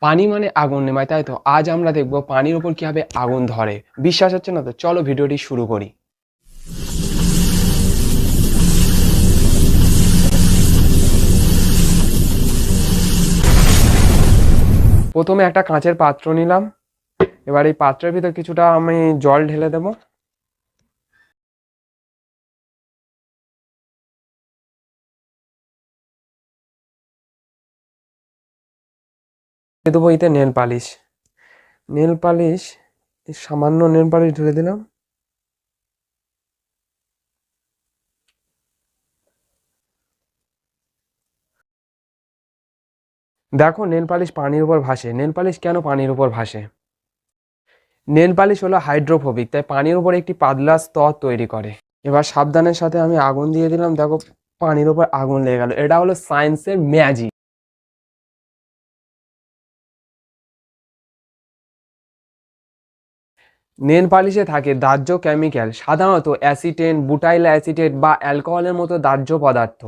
পানি মানে আগুন নেমায়, তাই তো? আজ আমরা দেখব পানির উপর কিভাবে আগুন ধরে। বিশ্বাস হচ্ছে না তো? চলো ভিডিওটি শুরু করি। প্রথমে একটা কাঁচের পাত্র নিলাম। এবার এই পাত্রের ভিতর কিছুটা আমি জল ঢেলে দেব। দেবো এতে নেল পালিশ। নেল পালিশ, সামান্য নেল পালিশ ঢেলে দিলাম। দেখো নেল পালিশ পানির উপর ভাসে। নেল পালিশ কেন পানির উপর ভাসে? নেল পালিশ হলো হাইড্রোফোবিক, তাই পানির উপর একটি পাতলা স্তর তৈরি করে। এবার সাবধানের সাথে আমি আগুন দিয়ে দিলাম। দেখো পানির উপর আগুন লেগে গেল। এটা হলো সায়েন্সের ম্যাজিক। নেল পালিশে থাকে দাহ্য কেমিক্যাল, সাধারণত অ্যাসিটেন, বুটাইল অ্যাসিটেট বা অ্যালকোহলের মতো দাহ্য পদার্থ।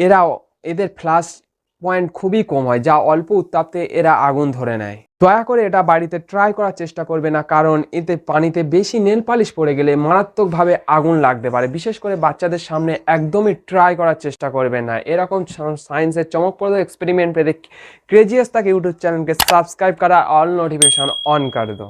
এরাও এদের ফ্ল্যাশ পয়েন্ট খুবই কম হয়, যা অল্প উত্তাপে এরা আগুন ধরে নেয়। দয়া করে এটা বাড়িতে ট্রাই করার চেষ্টা করবে না, কারণ এতে পানিতে বেশি নেল পালিশ পড়ে গেলে মারাত্মকভাবে আগুন লাগতে পারে। বিশেষ করে বাচ্চাদের সামনে একদমই ট্রাই করার চেষ্টা করবে না। এরকম সায়েন্সের চমকপ্রদ এক্সপেরিমেন্ট পেতে ক্রেজিয়াস তাকে ইউটিউব চ্যানেলকে সাবস্ক্রাইব করা, অল নোটিফিকেশন অন করে দো।